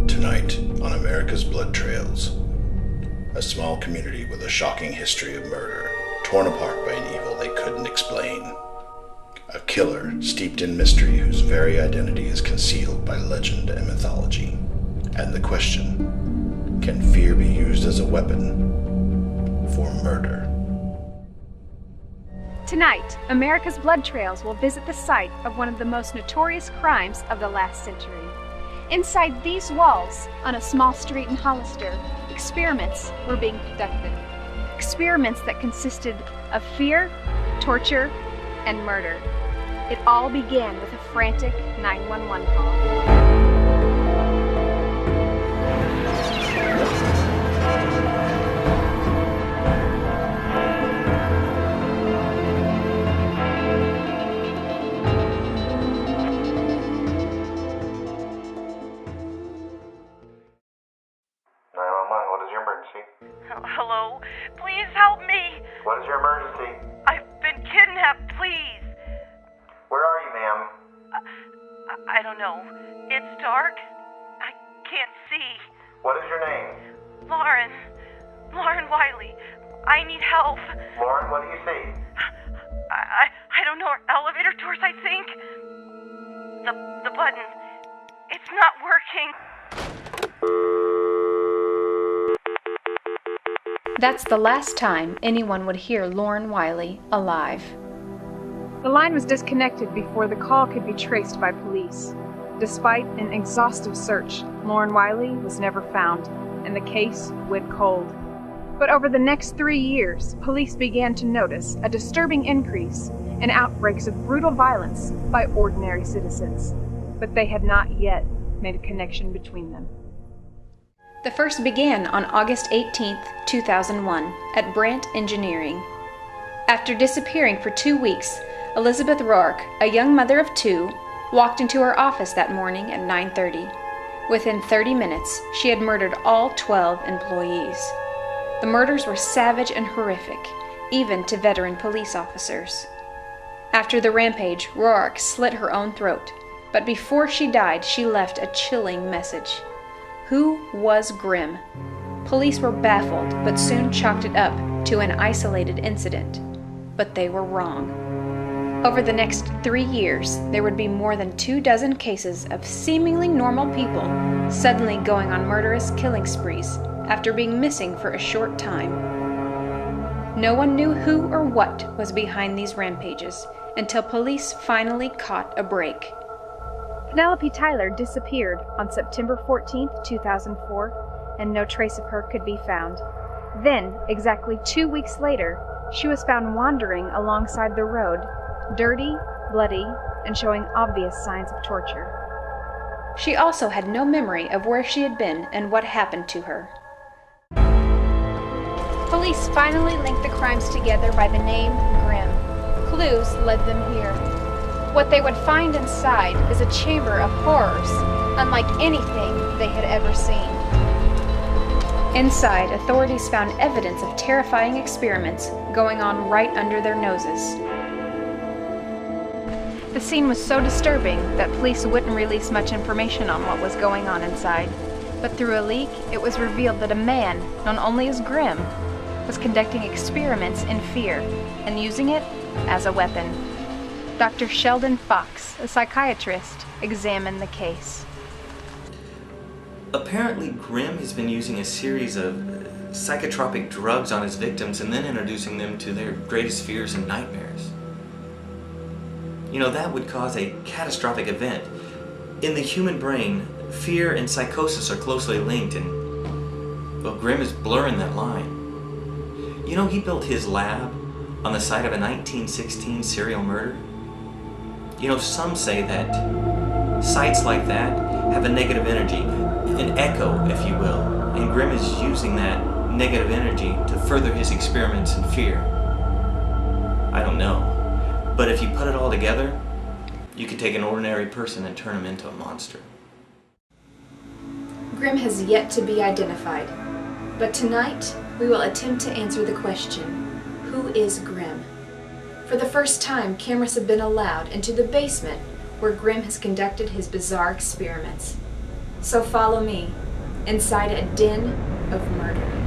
Tonight on America's Blood Trails, a small community with a shocking history of murder, torn apart by an evil they couldn't explain. A killer steeped in mystery whose very identity is concealed by legend and mythology. And the question, can fear be used as a weapon for murder? Tonight, America's Blood Trails will visit the site of one of the most notorious crimes of the last century. Inside these walls, on a small street in Hollister, experiments were being conducted. Experiments that consisted of fear, torture, and murder. It all began with a frantic 911 call. Hello? Please help me! What is your emergency? I've been kidnapped, please! Where are you, ma'am? I don't know. It's dark. I can't see. What is your name? Lauren Wiley. I need help. Lauren, what do you see? I don't know. Elevator doors, I think. The button. It's not working. That's the last time anyone would hear Lauren Wiley alive. The line was disconnected before the call could be traced by police. Despite an exhaustive search, Lauren Wiley was never found, and the case went cold. But over the next 3 years, police began to notice a disturbing increase in outbreaks of brutal violence by ordinary citizens. But they had not yet made a connection between them. The first began on August 18, 2001, at Brandt Engineering. After disappearing for 2 weeks, Elizabeth Rourke, a young mother of 2, walked into her office that morning at 9:30. Within 30 minutes, she had murdered all 12 employees. The murders were savage and horrific, even to veteran police officers. After the rampage, Rourke slit her own throat, but before she died, she left a chilling message. Who was GRIMM? Police were baffled, but soon chalked it up to an isolated incident. But they were wrong. Over the next 3 years, there would be more than 24 cases of seemingly normal people suddenly going on murderous killing sprees after being missing for a short time. No one knew who or what was behind these rampages until police finally caught a break. Penelope Tyler disappeared on September 14, 2004, and no trace of her could be found. Then, exactly 2 weeks later, she was found wandering alongside the road, dirty, bloody, and showing obvious signs of torture. She also had no memory of where she had been and what happened to her. Police finally linked the crimes together by the name GRIMM. Clues led them here. What they would find inside is a chamber of horrors, unlike anything they had ever seen. Inside, authorities found evidence of terrifying experiments going on right under their noses. The scene was so disturbing that police wouldn't release much information on what was going on inside. But through a leak, it was revealed that a man, known only as GRIMM, was conducting experiments in fear and using it as a weapon. Dr. Sheldon Fox, a psychiatrist, examined the case. Apparently, GRIMM has been using a series of psychotropic drugs on his victims and then introducing them to their greatest fears and nightmares. You know, that would cause a catastrophic event. In the human brain, fear and psychosis are closely linked, and, well, GRIMM is blurring that line. You know, he built his lab on the site of a 1916 serial murder. You know, some say that sites like that have a negative energy, an echo, if you will, and GRIMM is using that negative energy to further his experiments in fear. I don't know, but if you put it all together, you can take an ordinary person and turn him into a monster. GRIMM has yet to be identified, but tonight we will attempt to answer the question, who is GRIMM? For the first time, cameras have been allowed into the basement where Grimm has conducted his bizarre experiments. So follow me inside a den of murder.